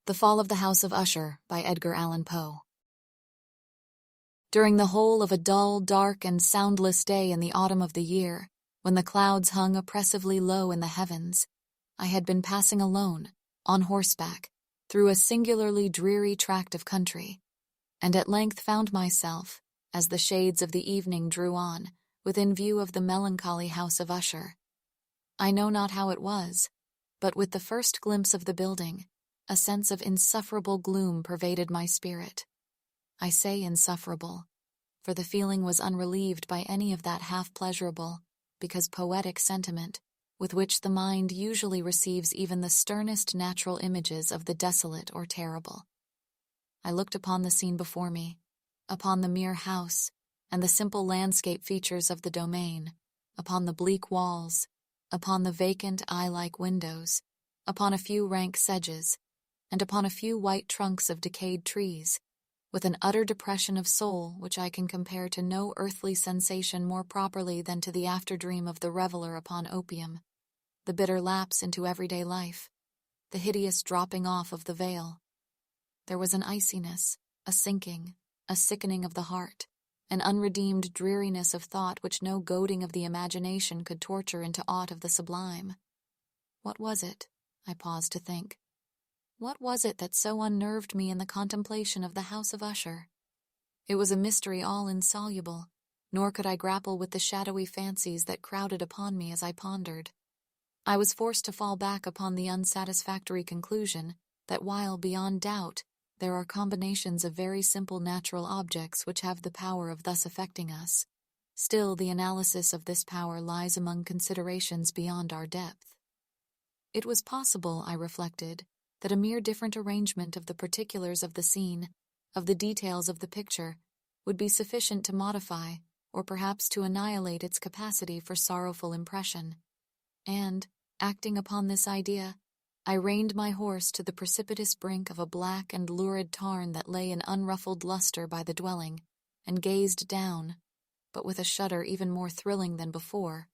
The Fall of the House of Usher by Edgar Allan Poe. During the whole of a dull, dark, and soundless day in the autumn of the year, when the clouds hung oppressively low in the heavens, I had been passing alone, on horseback, through a singularly dreary tract of country, and at length found myself, as the shades of the evening drew on, within view of the melancholy House of Usher. I know not how it was, but with the first glimpse of the building, a sense of insufferable gloom pervaded my spirit. I say insufferable, for the feeling was unrelieved by any of that half-pleasurable, because poetic sentiment, with which the mind usually receives even the sternest natural images of the desolate or terrible. I looked upon the scene before me, upon the mere house, and the simple landscape features of the domain, upon the bleak walls, upon the vacant eye-like windows, upon a few rank sedges, and upon a few white trunks of decayed trees, with an utter depression of soul which I can compare to no earthly sensation more properly than to the after-dream of the reveler upon opium, the bitter lapse into everyday life, the hideous dropping off of the veil. There was an iciness, a sinking, a sickening of the heart, an unredeemed dreariness of thought which no goading of the imagination could torture into aught of the sublime. What was it? I paused to think. What was it that so unnerved me in the contemplation of the House of Usher? It was a mystery all insoluble, nor could I grapple with the shadowy fancies that crowded upon me as I pondered. I was forced to fall back upon the unsatisfactory conclusion that while, beyond doubt, there are combinations of very simple natural objects which have the power of thus affecting us, still the analysis of this power lies among considerations beyond our depth. It was possible, I reflected, that a mere different arrangement of the particulars of the scene, of the details of the picture, would be sufficient to modify, or perhaps to annihilate its capacity for sorrowful impression. And, acting upon this idea, I reined my horse to the precipitous brink of a black and lurid tarn that lay in unruffled luster by the dwelling, and gazed down, but with a shudder even more thrilling than before,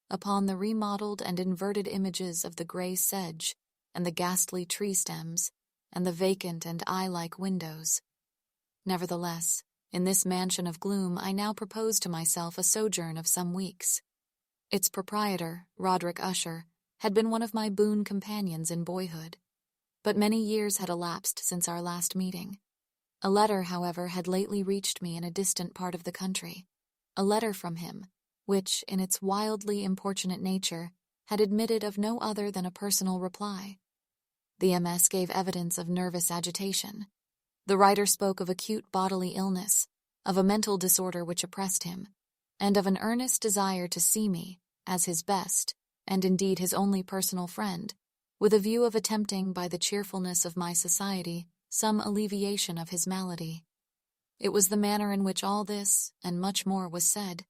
upon the remodeled and inverted images of the grey sedge, and the ghastly tree stems, and the vacant and eye-like windows. Nevertheless, in this mansion of gloom I now proposed to myself a sojourn of some weeks. Its proprietor, Roderick Usher, had been one of my boon companions in boyhood, but many years had elapsed since our last meeting. A letter, however, had lately reached me in a distant part of the country, a letter from him, which, in its wildly importunate nature, had admitted of no other than a personal reply. The MS gave evidence of nervous agitation. The writer spoke of acute bodily illness, of a mental disorder which oppressed him, and of an earnest desire to see me, as his best, and indeed his only personal friend, with a view of attempting, by the cheerfulness of my society, some alleviation of his malady. It was the manner in which all this, and much more, was said,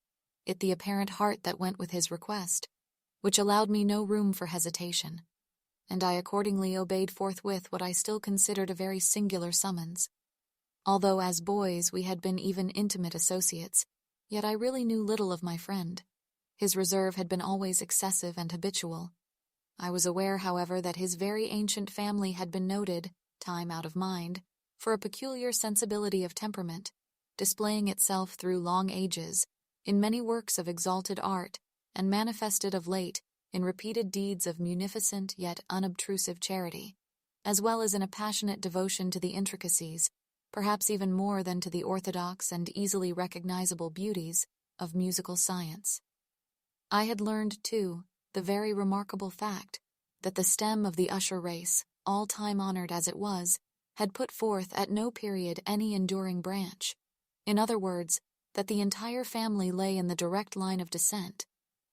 it the apparent heart that went with his request, which allowed me no room for hesitation, and I accordingly obeyed forthwith what I still considered a very singular summons. Although as boys we had been even intimate associates, yet I really knew little of my friend. His reserve had been always excessive and habitual. I was aware, however, that his very ancient family had been noted, time out of mind, for a peculiar sensibility of temperament, displaying itself through long ages, in many works of exalted art, and manifested of late in repeated deeds of munificent yet unobtrusive charity, as well as in a passionate devotion to the intricacies, perhaps even more than to the orthodox and easily recognizable beauties, of musical science. I had learned, too, the very remarkable fact that the stem of the Usher race, all time-honored as it was, had put forth at no period any enduring branch. In other words, that the entire family lay in the direct line of descent,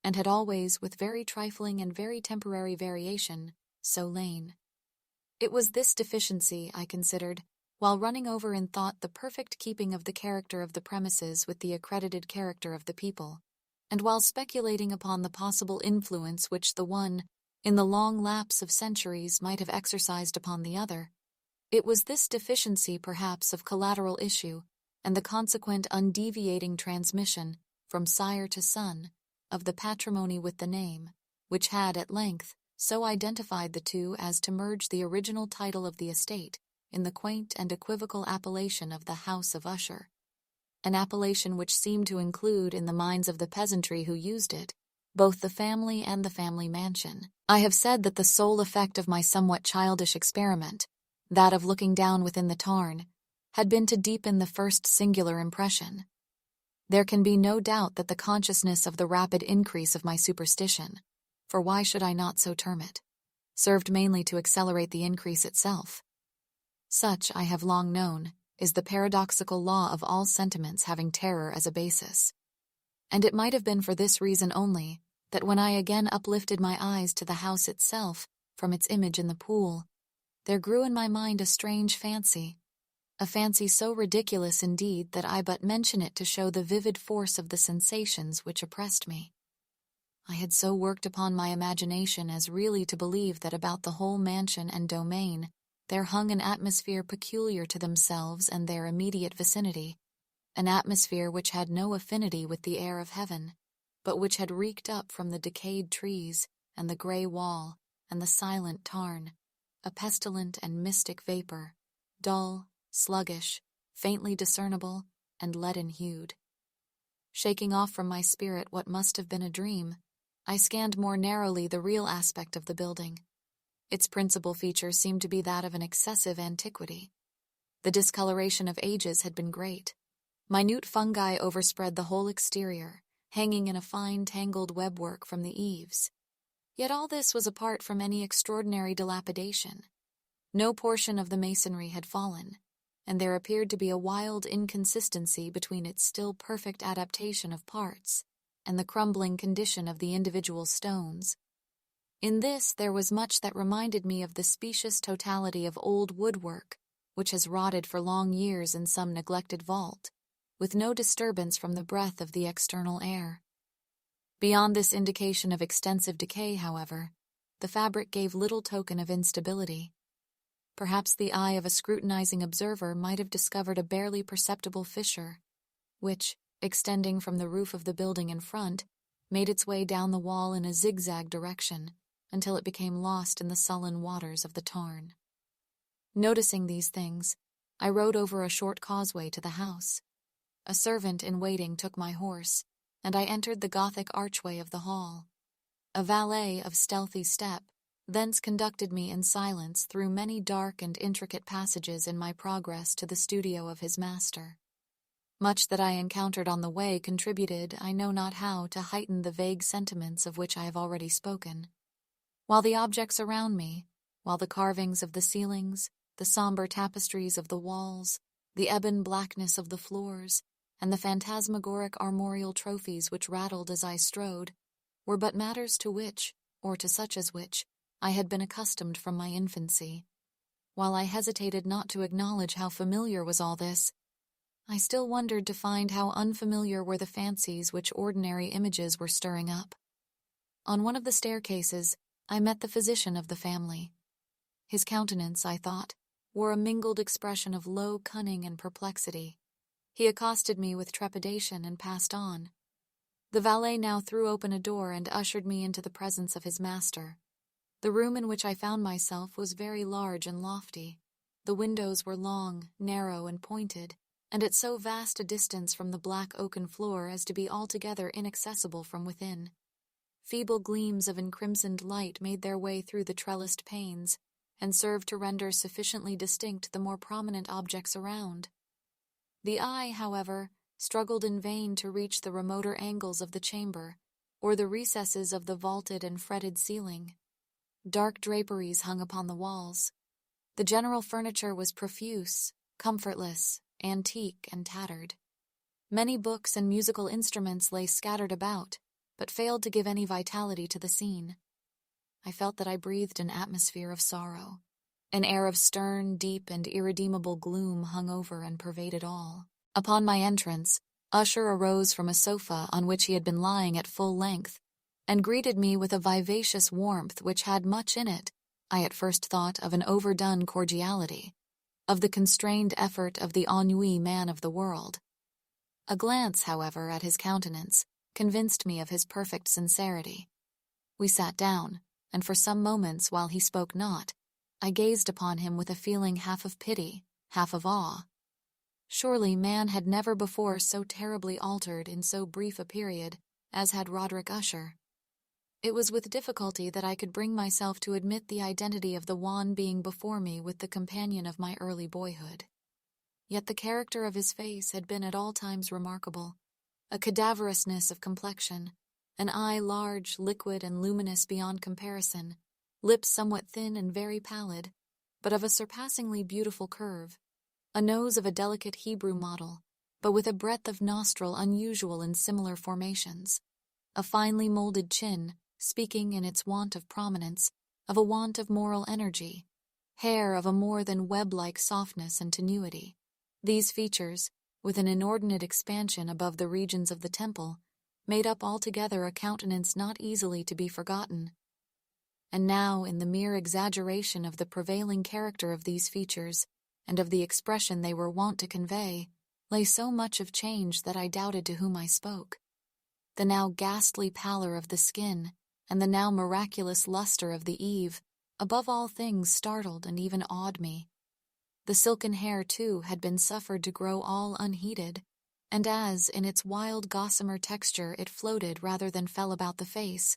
and had always, with very trifling and very temporary variation, so lain. It was this deficiency, I considered, while running over in thought the perfect keeping of the character of the premises with the accredited character of the people, and while speculating upon the possible influence which the one, in the long lapse of centuries, might have exercised upon the other, it was this deficiency, perhaps, of collateral issue, and the consequent undeviating transmission, from sire to son, of the patrimony with the name, which had, at length, so identified the two as to merge the original title of the estate in the quaint and equivocal appellation of the House of Usher, an appellation which seemed to include, in the minds of the peasantry who used it, both the family and the family mansion. I have said that the sole effect of my somewhat childish experiment, that of looking down within the tarn, had been to deepen the first singular impression. There can be no doubt that the consciousness of the rapid increase of my superstition, for why should I not so term it, served mainly to accelerate the increase itself. Such, I have long known, is the paradoxical law of all sentiments having terror as a basis. And it might have been for this reason only that when I again uplifted my eyes to the house itself from its image in the pool, there grew in my mind a strange fancy, a fancy so ridiculous indeed that I but mention it to show the vivid force of the sensations which oppressed me. I had so worked upon my imagination as really to believe that about the whole mansion and domain there hung an atmosphere peculiar to themselves and their immediate vicinity, an atmosphere which had no affinity with the air of heaven, but which had reeked up from the decayed trees and the grey wall and the silent tarn, a pestilent and mystic vapor, dull, sluggish, faintly discernible, and leaden-hued. Shaking off from my spirit what must have been a dream, I scanned more narrowly the real aspect of the building. Its principal feature seemed to be that of an excessive antiquity. The discoloration of ages had been great. Minute fungi overspread the whole exterior, hanging in a fine tangled webwork from the eaves. Yet all this was apart from any extraordinary dilapidation. No portion of the masonry had fallen, and there appeared to be a wild inconsistency between its still perfect adaptation of parts and the crumbling condition of the individual stones. In this there was much that reminded me of the specious totality of old woodwork, which has rotted for long years in some neglected vault, with no disturbance from the breath of the external air. Beyond this indication of extensive decay, however, the fabric gave little token of instability. Perhaps the eye of a scrutinizing observer might have discovered a barely perceptible fissure, which, extending from the roof of the building in front, made its way down the wall in a zigzag direction until it became lost in the sullen waters of the tarn. Noticing these things, I rode over a short causeway to the house. A servant in waiting took my horse, and I entered the Gothic archway of the hall. A valet of stealthy step thence conducted me in silence through many dark and intricate passages in my progress to the studio of his master. Much that I encountered on the way contributed, I know not how, to heighten the vague sentiments of which I have already spoken. While the objects around me, while the carvings of the ceilings, the somber tapestries of the walls, the ebon blackness of the floors, and the phantasmagoric armorial trophies which rattled as I strode, were but matters to which, or to such as which, I had been accustomed from my infancy. While I hesitated not to acknowledge how familiar was all this, I still wondered to find how unfamiliar were the fancies which ordinary images were stirring up. On one of the staircases, I met the physician of the family. His countenance, I thought, wore a mingled expression of low cunning and perplexity. He accosted me with trepidation and passed on. The valet now threw open a door and ushered me into the presence of his master. The room in which I found myself was very large and lofty. The windows were long, narrow, and pointed, and at so vast a distance from the black oaken floor as to be altogether inaccessible from within. Feeble gleams of encrimsoned light made their way through the trellised panes, and served to render sufficiently distinct the more prominent objects around. The eye, however, struggled in vain to reach the remoter angles of the chamber, or the recesses of the vaulted and fretted ceiling. Dark draperies hung upon the walls. The general furniture was profuse, comfortless, antique, and tattered. Many books and musical instruments lay scattered about, but failed to give any vitality to the scene. I felt that I breathed an atmosphere of sorrow. An air of stern, deep, and irredeemable gloom hung over and pervaded all. Upon my entrance, Usher arose from a sofa on which he had been lying at full length, and greeted me with a vivacious warmth which had much in it, I at first thought, of an overdone cordiality, of the constrained effort of the ennuyé man of the world. A glance, however, at his countenance convinced me of his perfect sincerity. We sat down, and for some moments, while he spoke not, I gazed upon him with a feeling half of pity, half of awe. Surely man had never before so terribly altered in so brief a period as had Roderick Usher. It was with difficulty that I could bring myself to admit the identity of the wan being before me with the companion of my early boyhood. Yet the character of his face had been at all times remarkable, a cadaverousness of complexion, an eye large, liquid, and luminous beyond comparison, lips somewhat thin and very pallid, but of a surpassingly beautiful curve, a nose of a delicate Hebrew model, but with a breadth of nostril unusual in similar formations, a finely molded chin, speaking in its want of prominence, of a want of moral energy, hair of a more than web-like softness and tenuity. These features, with an inordinate expansion above the regions of the temple, made up altogether a countenance not easily to be forgotten. And now, in the mere exaggeration of the prevailing character of these features, and of the expression they were wont to convey, lay so much of change that I doubted to whom I spoke. The now ghastly pallor of the skin, and the now miraculous luster of the eve, above all things startled and even awed me. The silken hair, too, had been suffered to grow all unheeded, and as, in its wild gossamer texture, it floated rather than fell about the face,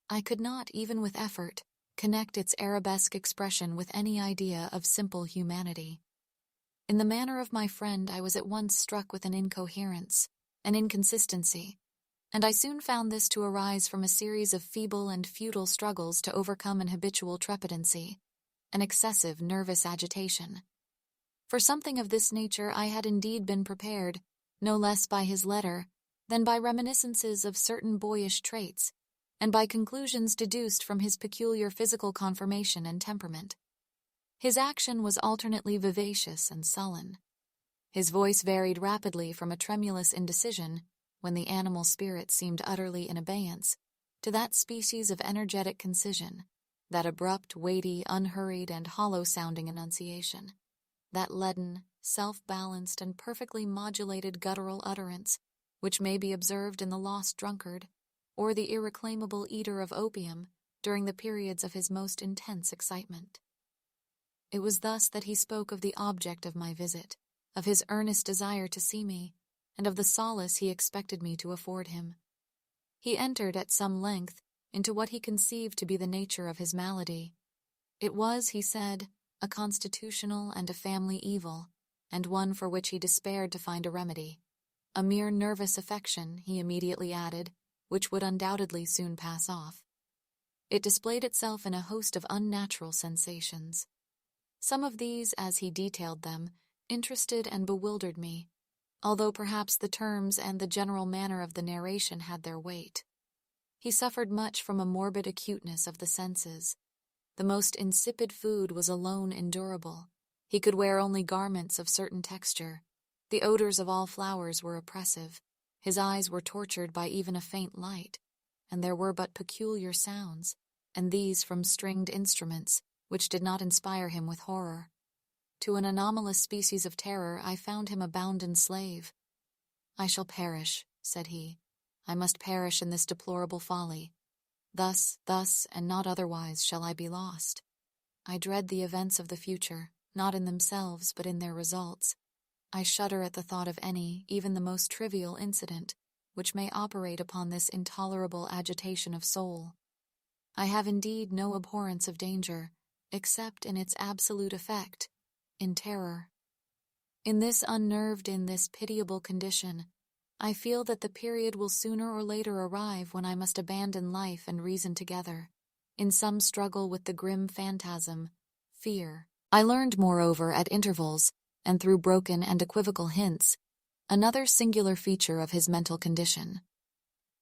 I could not, even with effort, connect its arabesque expression with any idea of simple humanity. In the manner of my friend, I was at once struck with an incoherence, an inconsistency, and I soon found this to arise from a series of feeble and futile struggles to overcome an habitual trepidancy, an excessive nervous agitation. For something of this nature I had indeed been prepared, no less by his letter than by reminiscences of certain boyish traits, and by conclusions deduced from his peculiar physical conformation and temperament. His action was alternately vivacious and sullen. His voice varied rapidly from a tremulous indecision, when the animal spirit seemed utterly in abeyance, to that species of energetic concision, that abrupt, weighty, unhurried, and hollow-sounding enunciation, that leaden, self-balanced, and perfectly modulated guttural utterance, which may be observed in the lost drunkard, or the irreclaimable eater of opium during the periods of his most intense excitement. It was thus that he spoke of the object of my visit, of his earnest desire to see me, and of the solace he expected me to afford him. He entered at some length into what he conceived to be the nature of his malady. It was, he said, a constitutional and a family evil, and one for which he despaired to find a remedy. A mere nervous affection, he immediately added, which would undoubtedly soon pass off. It displayed itself in a host of unnatural sensations. Some of these, as he detailed them, interested and bewildered me, although perhaps the terms and the general manner of the narration had their weight. He suffered much from a morbid acuteness of the senses. The most insipid food was alone endurable. He could wear only garments of certain texture. The odors of all flowers were oppressive. His eyes were tortured by even a faint light, and there were but peculiar sounds, and these from stringed instruments, which did not inspire him with horror. To an anomalous species of terror I found him a bounden slave. "I shall perish," said he. "I must perish in this deplorable folly. Thus, and not otherwise shall I be lost. I dread the events of the future, not in themselves, but in their results. I shudder at the thought of any, even the most trivial incident, which may operate upon this intolerable agitation of soul. I have indeed no abhorrence of danger, except in its absolute effect, in terror. In this pitiable condition, I feel that the period will sooner or later arrive when I must abandon life and reason together, in some struggle with the grim phantasm, fear." I learned, moreover, at intervals, and through broken and equivocal hints, another singular feature of his mental condition.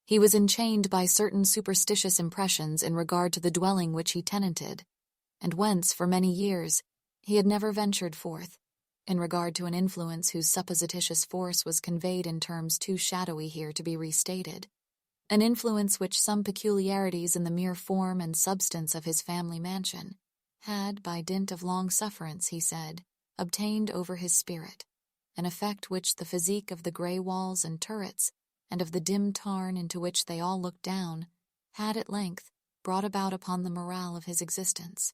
He was enchained by certain superstitious impressions in regard to the dwelling which he tenanted, and whence, for many years, he had never ventured forth, in regard to an influence whose supposititious force was conveyed in terms too shadowy here to be restated, an influence which some peculiarities in the mere form and substance of his family mansion had, by dint of long sufferance, he said, obtained over his spirit, an effect which the physique of the grey walls and turrets, and of the dim tarn into which they all looked down, had at length, brought about upon the morale of his existence.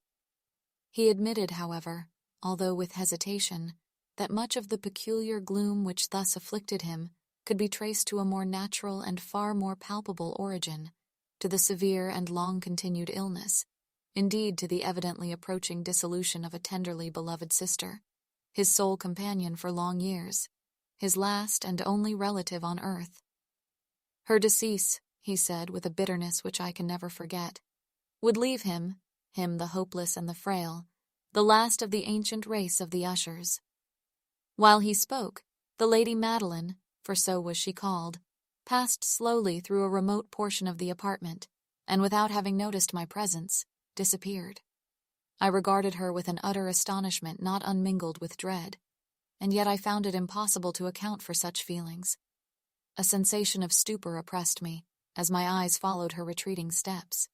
He admitted, however, although with hesitation, that much of the peculiar gloom which thus afflicted him could be traced to a more natural and far more palpable origin, to the severe and long-continued illness, indeed to the evidently approaching dissolution of a tenderly beloved sister, his sole companion for long years, his last and only relative on earth. Her decease, he said with a bitterness which I can never forget, would leave him the hopeless and the frail, the last of the ancient race of the Ushers. While he spoke, the Lady Madeline, for so was she called, passed slowly through a remote portion of the apartment, and without having noticed my presence, disappeared. I regarded her with an utter astonishment not unmingled with dread, and yet I found it impossible to account for such feelings. A sensation of stupor oppressed me, as my eyes followed her retreating steps.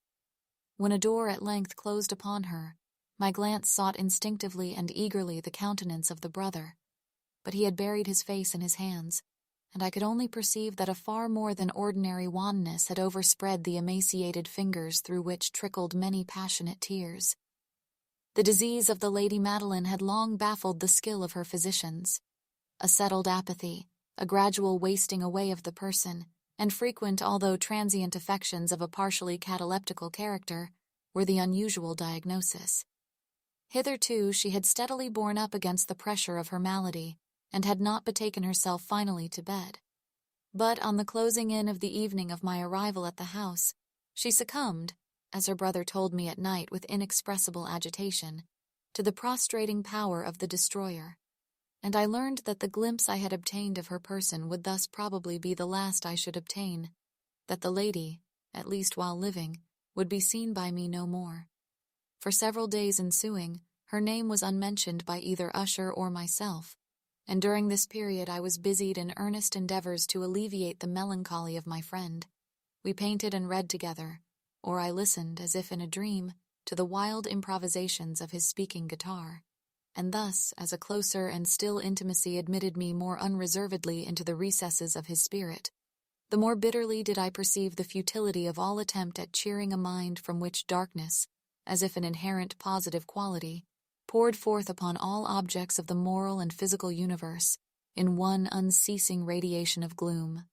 When a door at length closed upon her, my glance sought instinctively and eagerly the countenance of the brother, but he had buried his face in his hands, and I could only perceive that a far more than ordinary wanness had overspread the emaciated fingers through which trickled many passionate tears. The disease of the Lady Madeline had long baffled the skill of her physicians. A settled apathy, a gradual wasting away of the person, and frequent although transient affections of a partially cataleptical character were the unusual diagnosis. Hitherto she had steadily borne up against the pressure of her malady, and had not betaken herself finally to bed. But on the closing in of the evening of my arrival at the house, she succumbed, as her brother told me at night with inexpressible agitation, to the prostrating power of the destroyer, and I learned that the glimpse I had obtained of her person would thus probably be the last I should obtain, that the lady, at least while living, would be seen by me no more. For several days ensuing, her name was unmentioned by either Usher or myself, and during this period I was busied in earnest endeavors to alleviate the melancholy of my friend. We painted and read together, or I listened, as if in a dream, to the wild improvisations of his speaking guitar, and thus, as a closer and still intimacy admitted me more unreservedly into the recesses of his spirit, the more bitterly did I perceive the futility of all attempt at cheering a mind from which darkness, as if an inherent positive quality, poured forth upon all objects of the moral and physical universe in one unceasing radiation of gloom.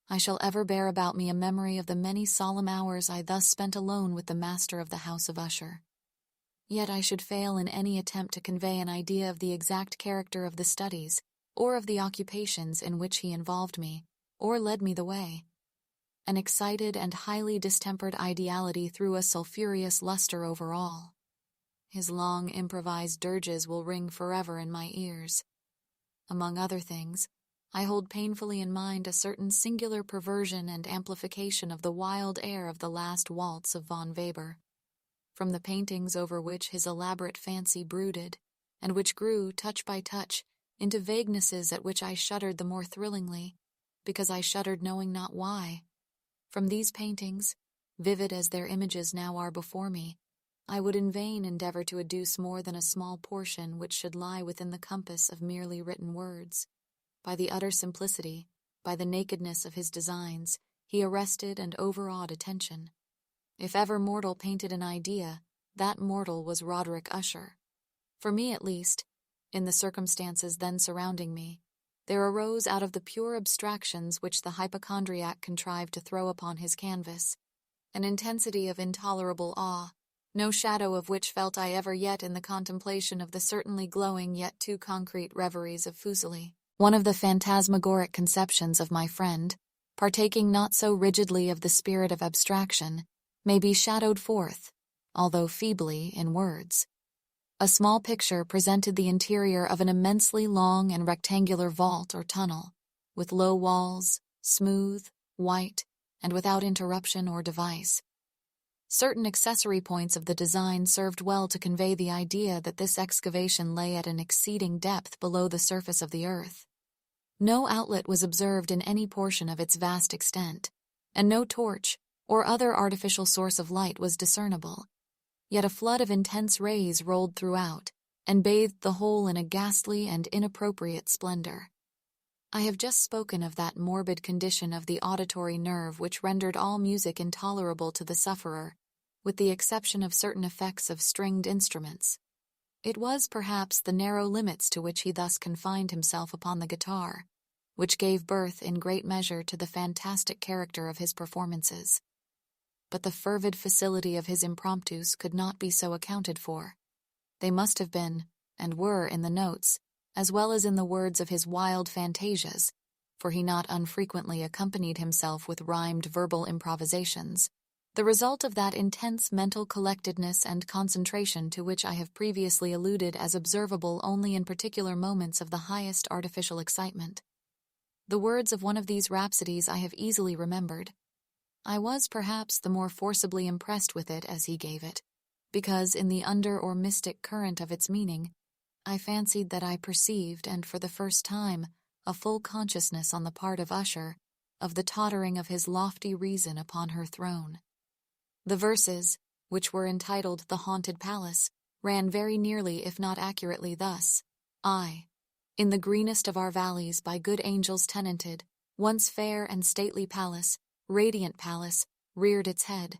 I shall ever bear about me a memory of the many solemn hours I thus spent alone with the master of the House of Usher. Yet I should fail in any attempt to convey an idea of the exact character of the studies, or of the occupations in which he involved me, or led me the way. An excited and highly distempered ideality threw a sulphureous luster over all. His long improvised dirges will ring forever in my ears. Among other things, I hold painfully in mind a certain singular perversion and amplification of the wild air of the last waltz of von Weber, from the paintings over which his elaborate fancy brooded, and which grew, touch by touch, into vaguenesses at which I shuddered the more thrillingly, because I shuddered knowing not why. From these paintings, vivid as their images now are before me, I would in vain endeavor to adduce more than a small portion which should lie within the compass of merely written words. By the utter simplicity, by the nakedness of his designs, he arrested and overawed attention. If ever mortal painted an idea, that mortal was Roderick Usher. For me, at least, in the circumstances then surrounding me, there arose out of the pure abstractions which the hypochondriac contrived to throw upon his canvas an intensity of intolerable awe, no shadow of which felt I ever yet in the contemplation of the certainly glowing yet too concrete reveries of Fuseli. One of the phantasmagoric conceptions of my friend, partaking not so rigidly of the spirit of abstraction, may be shadowed forth, although feebly, in words. A small picture presented the interior of an immensely long and rectangular vault or tunnel, with low walls, smooth, white, and without interruption or device. Certain accessory points of the design served well to convey the idea that this excavation lay at an exceeding depth below the surface of the earth. No outlet was observed in any portion of its vast extent, and no torch or other artificial source of light was discernible. Yet a flood of intense rays rolled throughout, and bathed the whole in a ghastly and inappropriate splendor. I have just spoken of that morbid condition of the auditory nerve which rendered all music intolerable to the sufferer, with the exception of certain effects of stringed instruments. It was perhaps the narrow limits to which he thus confined himself upon the guitar, which gave birth in great measure to the fantastic character of his performances. But the fervid facility of his impromptus could not be so accounted for. They must have been, and were, in the notes, as well as in the words of his wild fantasias, for he not unfrequently accompanied himself with rhymed verbal improvisations, the result of that intense mental collectedness and concentration to which I have previously alluded as observable only in particular moments of the highest artificial excitement. The words of one of these rhapsodies I have easily remembered. I was perhaps the more forcibly impressed with it as he gave it, because in the under or mystic current of its meaning, I fancied that I perceived, and for the first time, a full consciousness on the part of Usher of the tottering of his lofty reason upon her throne. The verses, which were entitled The Haunted Palace, ran very nearly, if not accurately, thus: I, in the greenest of our valleys, by good angels tenanted, once fair and stately palace, radiant palace, reared its head.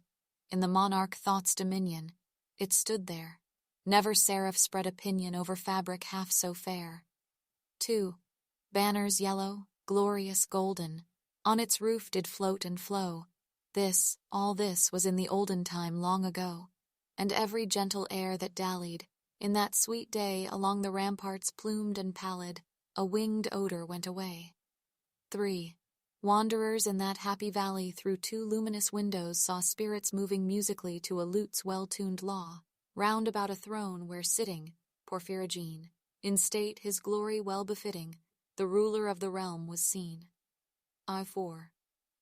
In the monarch thought's dominion, it stood there. Never seraph spread a pinion over fabric half so fair. 2. Banners yellow, glorious, golden, on its roof did float and flow. This, all this, was in the olden time long ago, and every gentle air that dallied, in that sweet day, along the ramparts plumed and pallid, a winged odor went away. 3. Wanderers in that happy valley through 2 luminous windows saw spirits moving musically to a lute's well-tuned law, round about a throne where sitting, Porphyrogene, in state his glory well befitting, the ruler of the realm was seen. I4.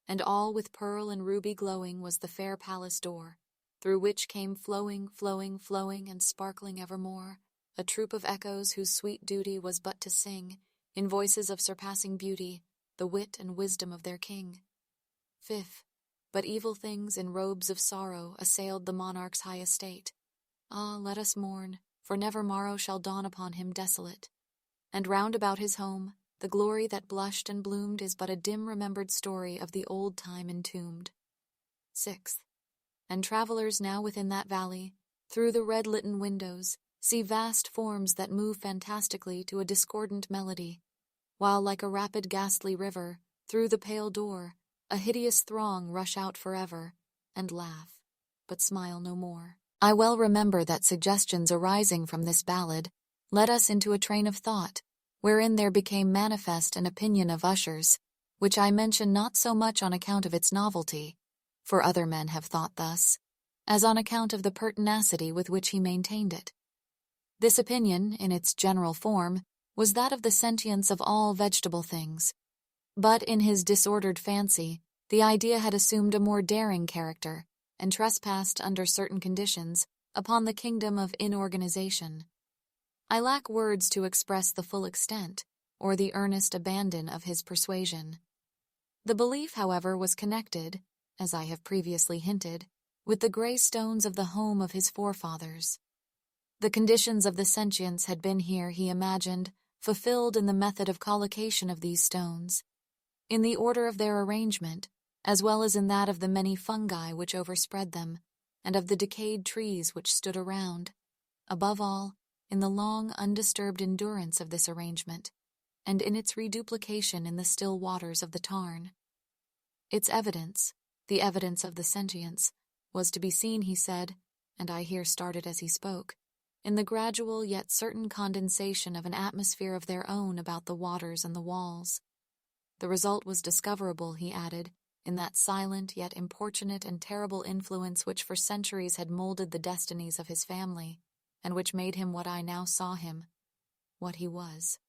And all with pearl and ruby glowing was the fair palace door, through which came flowing, flowing, flowing, and sparkling evermore, a troop of echoes whose sweet duty was but to sing, in voices of surpassing beauty, the wit and wisdom of their king. 5. But evil things in robes of sorrow assailed the monarch's high estate. Ah, let us mourn, for never morrow shall dawn upon him desolate. And round about his home, the glory that blushed and bloomed is but a dim-remembered story of the old time entombed. 6. And travelers now within that valley, through the red-litten windows, see vast forms that move fantastically to a discordant melody, while like a rapid ghastly river, through the pale door, a hideous throng rush out forever, and laugh, but smile no more. I well remember that suggestions arising from this ballad led us into a train of thought, wherein there became manifest an opinion of Usher's, which I mention not so much on account of its novelty, for other men have thought thus, as on account of the pertinacity with which he maintained it. This opinion, in its general form, was that of the sentience of all vegetable things, but in his disordered fancy, the idea had assumed a more daring character, and trespassed under certain conditions upon the kingdom of inorganization. I lack words to express the full extent, or the earnest abandon of his persuasion. The belief, however, was connected, as I have previously hinted, with the grey stones of the home of his forefathers. The conditions of the sentience had been here, he imagined, fulfilled in the method of collocation of these stones, in the order of their arrangement, as well as in that of the many fungi which overspread them, and of the decayed trees which stood around, above all, in the long, undisturbed endurance of this arrangement, and in its reduplication in the still waters of the tarn. Its evidence, the evidence of the sentience, was to be seen, he said, and I here started as he spoke, in the gradual yet certain condensation of an atmosphere of their own about the waters and the walls. The result was discoverable, he added, in that silent yet importunate and terrible influence which for centuries had molded the destinies of his family, and which made him what I now saw him, what he was.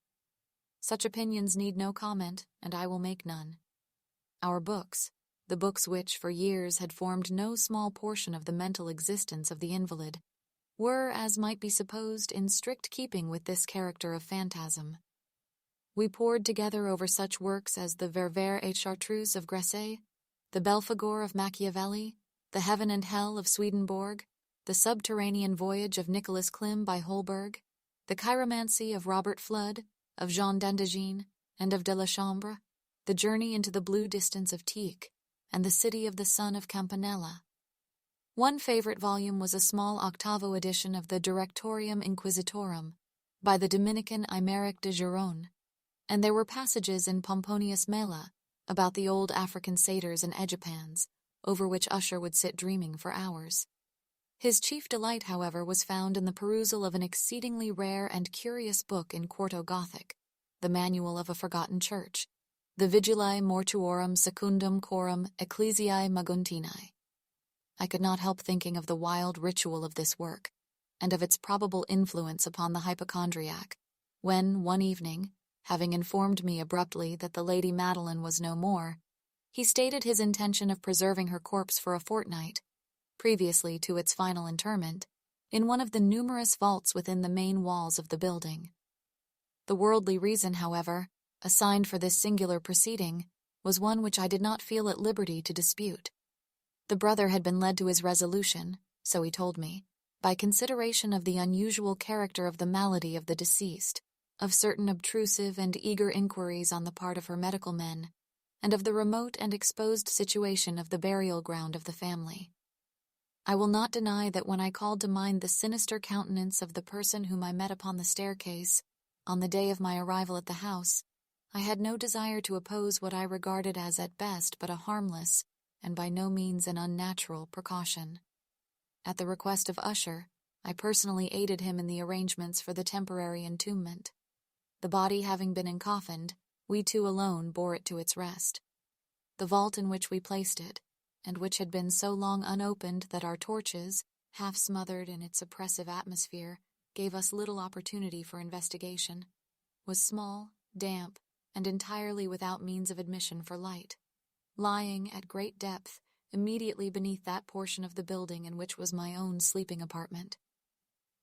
Such opinions need no comment, and I will make none. Our books, the books which for years had formed no small portion of the mental existence of the invalid, were, as might be supposed, in strict keeping with this character of phantasm. We pored together over such works as the Ververs et Chartreuse of Gresset, the Belphegor of Machiavelli, the Heaven and Hell of Swedenborg, the Subterranean Voyage of Nicholas Klim by Holberg, the Chiromancy of Robert Flood, of Jean d'Indagine, and of de la Chambre, the Journey into the Blue Distance of Tieck, and the City of the Sun of Campanella. One favorite volume was a small octavo edition of the Directorium Inquisitorum by the Dominican Aymeric de Giron, and there were passages in Pomponius Mela about the old African satyrs and Egypans, over which Usher would sit dreaming for hours. His chief delight, however, was found in the perusal of an exceedingly rare and curious book in quarto Gothic, the Manual of a Forgotten Church, the Vigiliae Mortuorum Secundum Coram Ecclesiae Maguntinae. I could not help thinking of the wild ritual of this work, and of its probable influence upon the hypochondriac, when, one evening, having informed me abruptly that the Lady Madeline was no more, he stated his intention of preserving her corpse for a fortnight, previously to its final interment, in one of the numerous vaults within the main walls of the building. The worldly reason, however, assigned for this singular proceeding was one which I did not feel at liberty to dispute. The brother had been led to his resolution, so he told me, by consideration of the unusual character of the malady of the deceased, of certain obtrusive and eager inquiries on the part of her medical men, and of the remote and exposed situation of the burial ground of the family. I will not deny that when I called to mind the sinister countenance of the person whom I met upon the staircase, on the day of my arrival at the house, I had no desire to oppose what I regarded as at best but a harmless, and by no means an unnatural, precaution. At the request of Usher, I personally aided him in the arrangements for the temporary entombment. The body having been encoffined, we two alone bore it to its rest. The vault in which we placed it, and which had been so long unopened that our torches, half smothered in its oppressive atmosphere, gave us little opportunity for investigation, was small, damp, and entirely without means of admission for light, lying at great depth immediately beneath that portion of the building in which was my own sleeping apartment.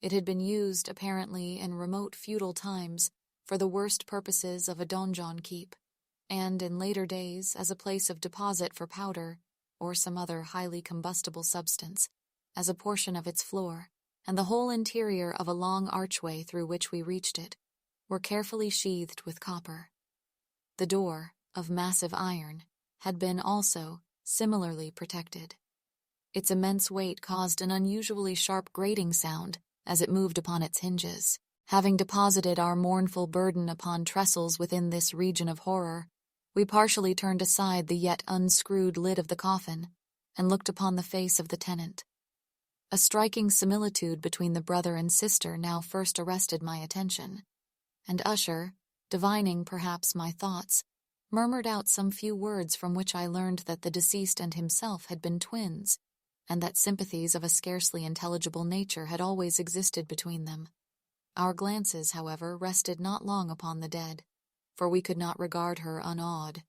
It had been used, apparently, in remote feudal times for the worst purposes of a donjon keep, and in later days as a place of deposit for powder or some other highly combustible substance, as a portion of its floor, and the whole interior of a long archway through which we reached it, were carefully sheathed with copper. The door, of massive iron, had been also similarly protected. Its immense weight caused an unusually sharp grating sound as it moved upon its hinges. Having deposited our mournful burden upon trestles within this region of horror, we partially turned aside the yet unscrewed lid of the coffin and looked upon the face of the tenant. A striking similitude between the brother and sister now first arrested my attention, and Usher, divining perhaps my thoughts, murmured out some few words from which I learned that the deceased and himself had been twins, and that sympathies of a scarcely intelligible nature had always existed between them. Our glances, however, rested not long upon the dead, for we could not regard her unawed.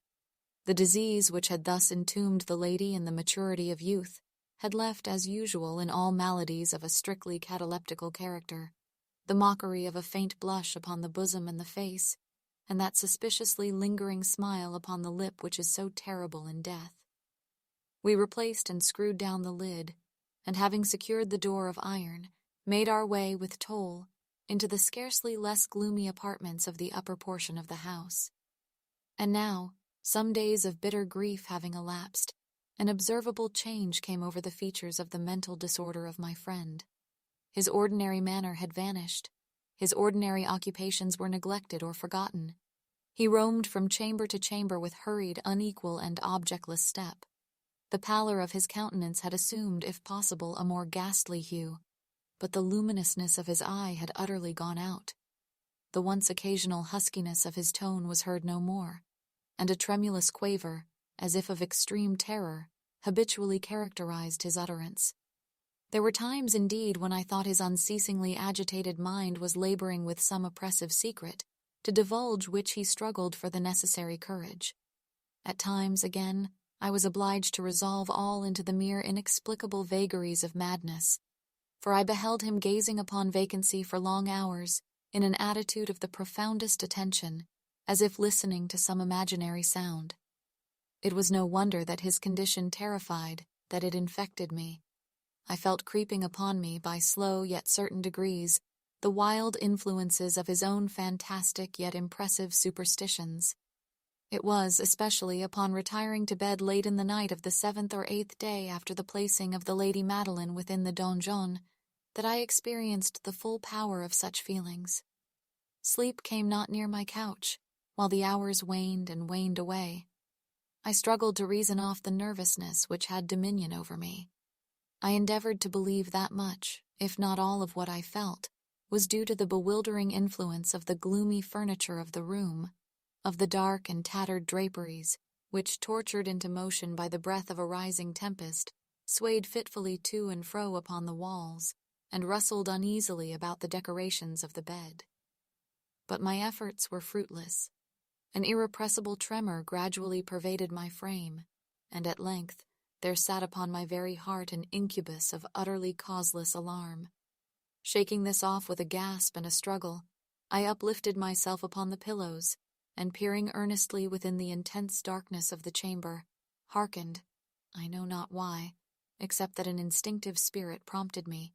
The disease which had thus entombed the lady in the maturity of youth had left, as usual in all maladies of a strictly cataleptical character, the mockery of a faint blush upon the bosom and the face, and that suspiciously lingering smile upon the lip which is so terrible in death. We replaced and screwed down the lid, and having secured the door of iron, made our way with toll into the scarcely less gloomy apartments of the upper portion of the house. And now, some days of bitter grief having elapsed, an observable change came over the features of the mental disorder of my friend. His ordinary manner had vanished. His ordinary occupations were neglected or forgotten. He roamed from chamber to chamber with hurried, unequal, and objectless step. The pallor of his countenance had assumed, if possible, a more ghastly hue, but the luminousness of his eye had utterly gone out. The once occasional huskiness of his tone was heard no more, and a tremulous quaver, as if of extreme terror, habitually characterized his utterance. There were times, indeed, when I thought his unceasingly agitated mind was laboring with some oppressive secret, to divulge which he struggled for the necessary courage. At times, again, I was obliged to resolve all into the mere inexplicable vagaries of madness, for I beheld him gazing upon vacancy for long hours, in an attitude of the profoundest attention, as if listening to some imaginary sound. It was no wonder that his condition terrified, that it infected me. I felt creeping upon me by slow yet certain degrees the wild influences of his own fantastic yet impressive superstitions. It was, especially upon retiring to bed late in the night of the 7th or 8th day after the placing of the Lady Madeline within the donjon, that I experienced the full power of such feelings. Sleep came not near my couch, while the hours waned and waned away. I struggled to reason off the nervousness which had dominion over me. I endeavored to believe that much, if not all of what I felt, was due to the bewildering influence of the gloomy furniture of the room, of the dark and tattered draperies, which, tortured into motion by the breath of a rising tempest, swayed fitfully to and fro upon the walls, and rustled uneasily about the decorations of the bed. But my efforts were fruitless. An irrepressible tremor gradually pervaded my frame, and at length there sat upon my very heart an incubus of utterly causeless alarm. Shaking this off with a gasp and a struggle, I uplifted myself upon the pillows, and peering earnestly within the intense darkness of the chamber, hearkened, I know not why, except that an instinctive spirit prompted me,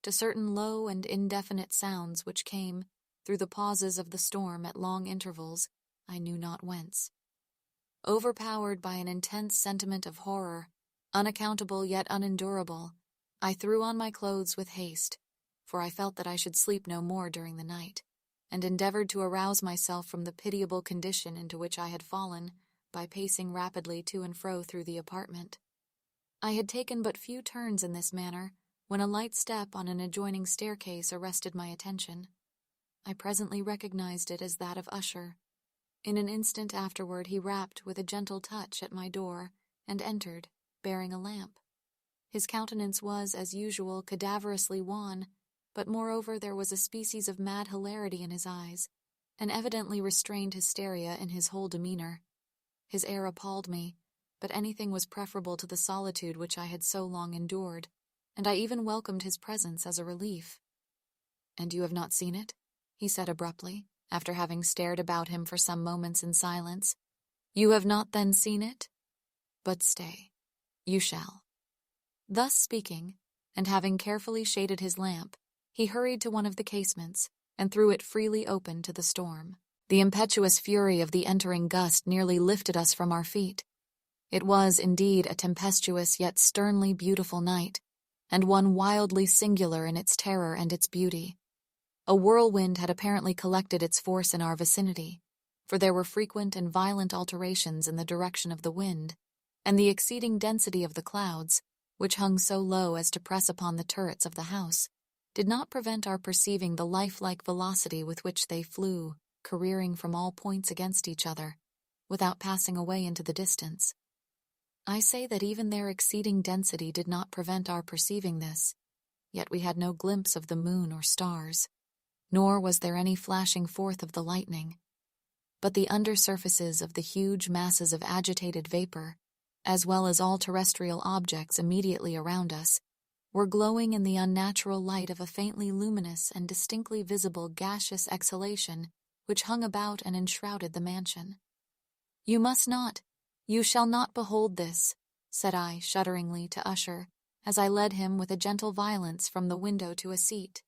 to certain low and indefinite sounds which came, through the pauses of the storm at long intervals, I knew not whence. Overpowered by an intense sentiment of horror, unaccountable yet unendurable, I threw on my clothes with haste, for I felt that I should sleep no more during the night, and endeavored to arouse myself from the pitiable condition into which I had fallen by pacing rapidly to and fro through the apartment. I had taken but few turns in this manner when a light step on an adjoining staircase arrested my attention. I presently recognized it as that of Usher. In an instant afterward he rapped with a gentle touch at my door and entered, bearing a lamp. His countenance was, as usual, cadaverously wan, but moreover there was a species of mad hilarity in his eyes, an evidently restrained hysteria in his whole demeanor. His air appalled me, but anything was preferable to the solitude which I had so long endured, and I even welcomed his presence as a relief. "And you have not seen it?" he said abruptly, after having stared about him for some moments in silence. "You have not then seen it? But stay, you shall." Thus speaking, and having carefully shaded his lamp, he hurried to one of the casements and threw it freely open to the storm. The impetuous fury of the entering gust nearly lifted us from our feet. It was, indeed, a tempestuous yet sternly beautiful night, and one wildly singular in its terror and its beauty. A whirlwind had apparently collected its force in our vicinity, for there were frequent and violent alterations in the direction of the wind, and the exceeding density of the clouds, which hung so low as to press upon the turrets of the house, did not prevent our perceiving the lifelike velocity with which they flew, careering from all points against each other, without passing away into the distance. I say that even their exceeding density did not prevent our perceiving this, yet we had no glimpse of the moon or stars, nor was there any flashing forth of the lightning. But the undersurfaces of the huge masses of agitated vapor, as well as all terrestrial objects immediately around us, were glowing in the unnatural light of a faintly luminous and distinctly visible gaseous exhalation which hung about and enshrouded the mansion. "You must not, you shall not behold this," said I shudderingly to Usher, as I led him with a gentle violence from the window to a seat.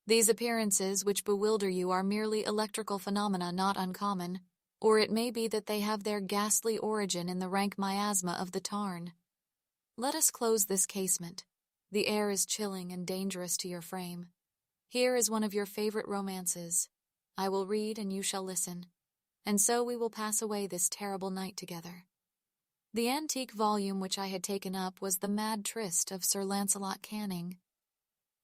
"These appearances which bewilder you are merely electrical phenomena not uncommon, or it may be that they have their ghastly origin in the rank miasma of the tarn. Let us close this casement. The air is chilling and dangerous to your frame. Here is one of your favorite romances. I will read and you shall listen, and so we will pass away this terrible night together." The antique volume which I had taken up was The Mad Tryst of Sir Lancelot Canning,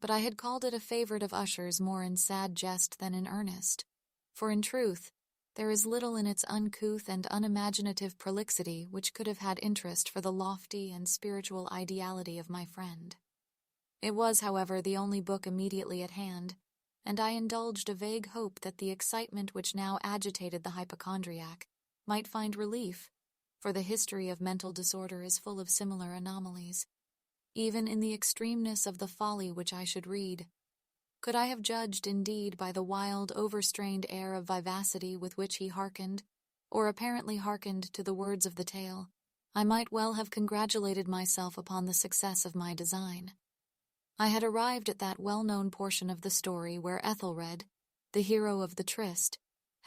but I had called it a favorite of Usher's more in sad jest than in earnest, for in truth there is little in its uncouth and unimaginative prolixity which could have had interest for the lofty and spiritual ideality of my friend. It was, however, the only book immediately at hand, and I indulged a vague hope that the excitement which now agitated the hypochondriac might find relief, for the history of mental disorder is full of similar anomalies, even in the extremeness of the folly which I should read. Could I have judged, indeed, by the wild, overstrained air of vivacity with which he hearkened, or apparently hearkened to the words of the tale, I might well have congratulated myself upon the success of my design. I had arrived at that well-known portion of the story where Ethelred, the hero of the tryst,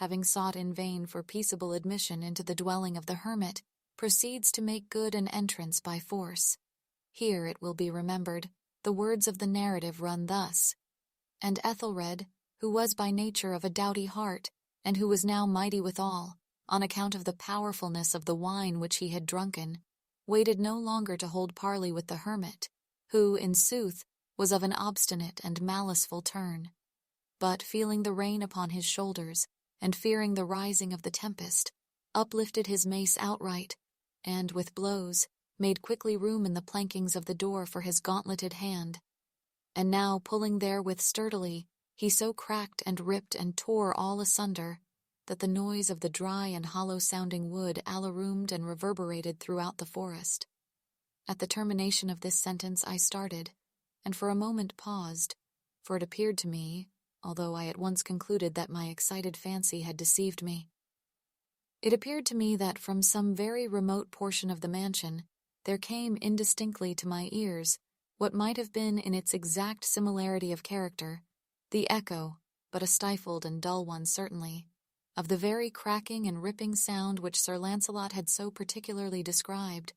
having sought in vain for peaceable admission into the dwelling of the hermit, proceeds to make good an entrance by force. Here, it will be remembered, the words of the narrative run thus: "And Ethelred, who was by nature of a doughty heart, and who was now mighty withal, on account of the powerfulness of the wine which he had drunken, waited no longer to hold parley with the hermit, who, in sooth, was of an obstinate and maliceful turn, but, feeling the rain upon his shoulders, and fearing the rising of the tempest, uplifted his mace outright, and, with blows, made quickly room in the plankings of the door for his gauntleted hand. And now, pulling therewith sturdily, he so cracked and ripped and tore all asunder, that the noise of the dry and hollow-sounding wood alaroomed and reverberated throughout the forest." At the termination of this sentence I started, and for a moment paused, for it appeared to me, although I at once concluded that my excited fancy had deceived me, it appeared to me that from some very remote portion of the mansion there came indistinctly to my ears what might have been, in its exact similarity of character, the echo, but a stifled and dull one certainly, of the very cracking and ripping sound which Sir Launcelot had so particularly described.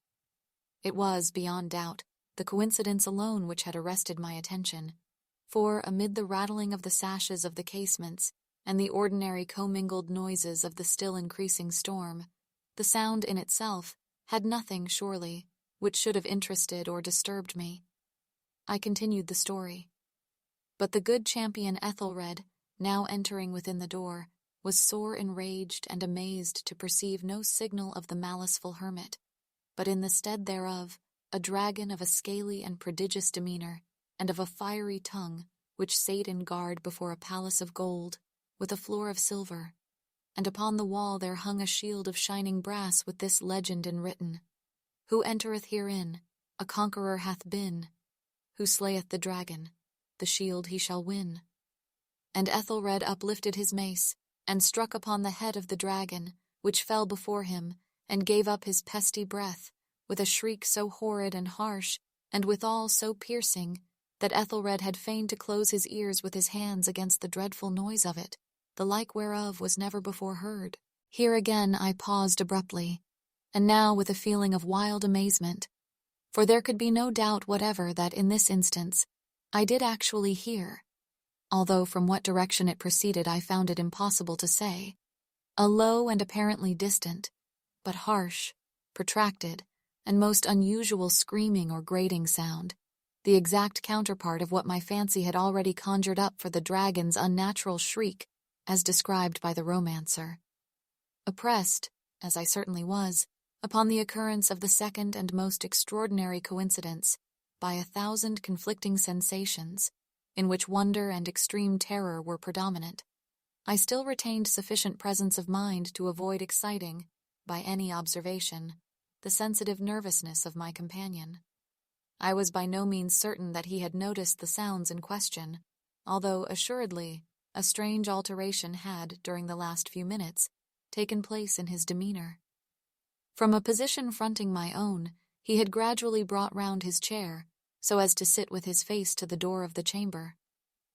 It was, beyond doubt, the coincidence alone which had arrested my attention, for, amid the rattling of the sashes of the casements and the ordinary commingled noises of the still increasing storm, the sound in itself had nothing, surely, which should have interested or disturbed me. I continued the story. But the good champion Ethelred, now entering within the door, was sore enraged and amazed to perceive no signal of the maliceful hermit, but in the stead thereof a dragon of a scaly and prodigious demeanor, and of a fiery tongue, which sate in guard before a palace of gold, with a floor of silver, and upon the wall there hung a shield of shining brass with this legend enwritten: "Who entereth herein, a conqueror hath been. Who slayeth the dragon, the shield he shall win." And Ethelred uplifted his mace, and struck upon the head of the dragon, which fell before him, and gave up his pesty breath, with a shriek so horrid and harsh, and withal so piercing, that Ethelred had fain to close his ears with his hands against the dreadful noise of it, the like whereof was never before heard. Here again I paused abruptly, and now with a feeling of wild amazement, for there could be no doubt whatever that in this instance I did actually hear, although from what direction it proceeded I found it impossible to say, a low and apparently distant, but harsh, protracted, and most unusual screaming or grating sound, the exact counterpart of what my fancy had already conjured up for the dragon's unnatural shriek, as described by the romancer. Oppressed, as I certainly was, upon the occurrence of the second and most extraordinary coincidence, by 1,000 conflicting sensations, in which wonder and extreme terror were predominant, I still retained sufficient presence of mind to avoid exciting, by any observation, the sensitive nervousness of my companion. I was by no means certain that he had noticed the sounds in question, although, assuredly, a strange alteration had, during the last few minutes, taken place in his demeanor. From a position fronting my own, he had gradually brought round his chair, so as to sit with his face to the door of the chamber,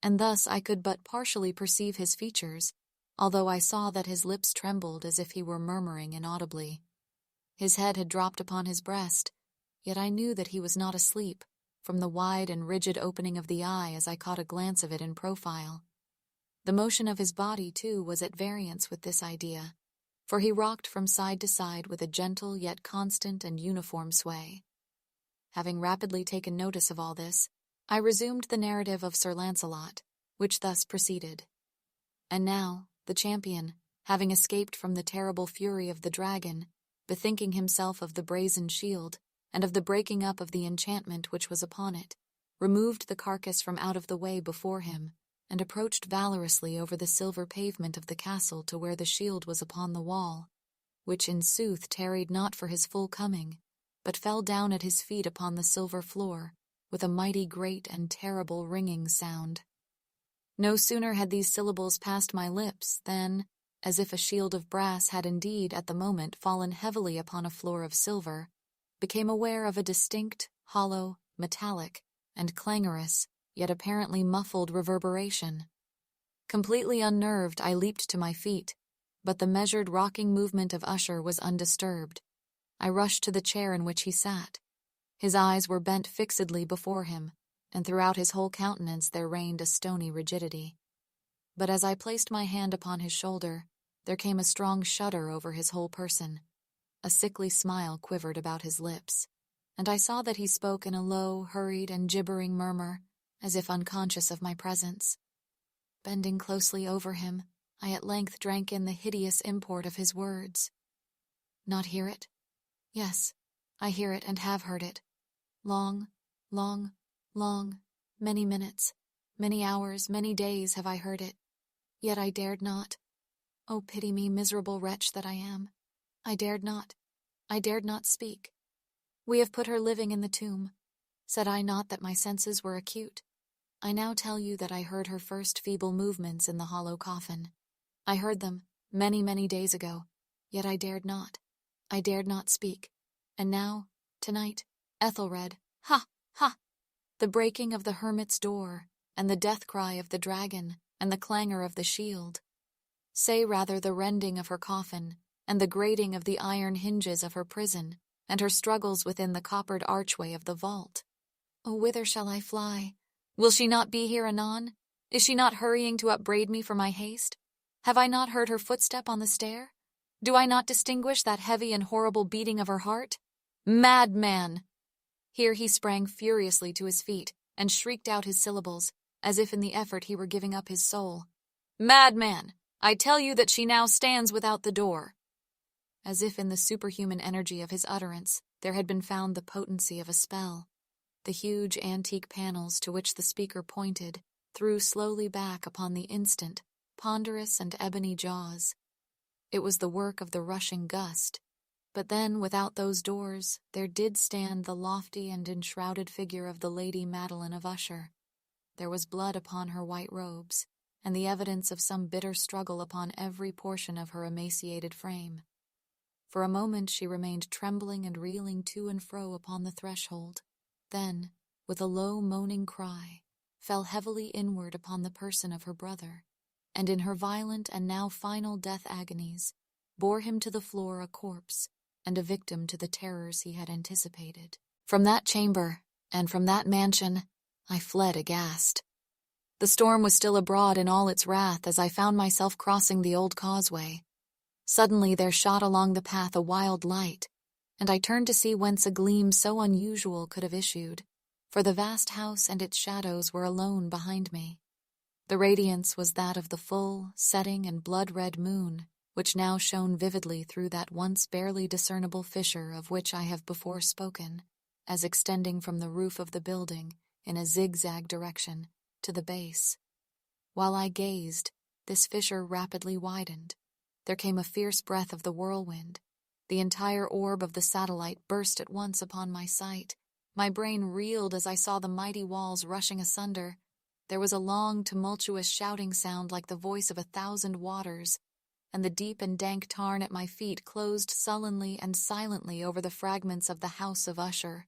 and thus I could but partially perceive his features, although I saw that his lips trembled as if he were murmuring inaudibly. His head had dropped upon his breast, yet I knew that he was not asleep, from the wide and rigid opening of the eye as I caught a glance of it in profile. The motion of his body, too, was at variance with this idea, for he rocked from side to side with a gentle yet constant and uniform sway. Having rapidly taken notice of all this, I resumed the narrative of Sir Launcelot, which thus proceeded. And now, the champion, having escaped from the terrible fury of the dragon, bethinking himself of the brazen shield, and of the breaking up of the enchantment which was upon it, removed the carcass from out of the way before him, and approached valorously over the silver pavement of the castle to where the shield was upon the wall, which in sooth tarried not for his full coming, but fell down at his feet upon the silver floor, with a mighty great and terrible ringing sound. No sooner had these syllables passed my lips than, as if a shield of brass had indeed at the moment fallen heavily upon a floor of silver, became aware of a distinct, hollow, metallic, and clangorous, yet apparently muffled reverberation. Completely unnerved, I leaped to my feet, but the measured rocking movement of Usher was undisturbed. I rushed to the chair in which he sat. His eyes were bent fixedly before him, and throughout his whole countenance there reigned a stony rigidity. But as I placed my hand upon his shoulder, there came a strong shudder over his whole person. A sickly smile quivered about his lips, and I saw that he spoke in a low, hurried, and gibbering murmur, as if unconscious of my presence. Bending closely over him, I at length drank in the hideous import of his words. Not hear it? Yes, I hear it and have heard it. Long, many minutes, many hours, many days have I heard it. Yet I dared not. Oh, pity me, miserable wretch that I am. I dared not speak. We have put her living in the tomb. Said I not that my senses were acute? I now tell you that I heard her first feeble movements in the hollow coffin. I heard them many, many days ago, yet I dared not speak. And now, tonight, Ethelred, ha, ha! The breaking of the hermit's door, and the death cry of the dragon, and the clangor of the shield. Say rather the rending of her coffin, and the grating of the iron hinges of her prison, and her struggles within the coppered archway of the vault. Oh, whither shall I fly? Will she not be here anon? Is she not hurrying to upbraid me for my haste? Have I not heard her footstep on the stair? Do I not distinguish that heavy and horrible beating of her heart? Madman! Here he sprang furiously to his feet and shrieked out his syllables, as if in the effort he were giving up his soul. Madman! I tell you that she now stands without the door. As if in the superhuman energy of his utterance there had been found the potency of a spell. The huge antique panels to which the speaker pointed threw slowly back upon the instant ponderous and ebony jaws. It was the work of the rushing gust, but then without those doors there did stand the lofty and enshrouded figure of the Lady Madeline of Usher. There was blood upon her white robes, and the evidence of some bitter struggle upon every portion of her emaciated frame. For a moment she remained trembling and reeling to and fro upon the threshold, then, with a low moaning cry, fell heavily inward upon the person of her brother, and in her violent and now final death agonies, bore him to the floor a corpse, and a victim to the terrors he had anticipated. From that chamber, and from that mansion, I fled aghast. The storm was still abroad in all its wrath as I found myself crossing the old causeway. Suddenly there shot along the path a wild light, and I turned to see whence a gleam so unusual could have issued, for the vast house and its shadows were alone behind me. The radiance was that of the full, setting and blood-red moon, which now shone vividly through that once barely discernible fissure of which I have before spoken, as extending from the roof of the building in a zigzag direction to the base. While I gazed, this fissure rapidly widened. There came a fierce breath of the whirlwind. The entire orb of the satellite burst at once upon my sight. My brain reeled as I saw the mighty walls rushing asunder. There was a long, tumultuous shouting sound like the voice of 1,000 waters, and the deep and dank tarn at my feet closed sullenly and silently over the fragments of the House of Usher.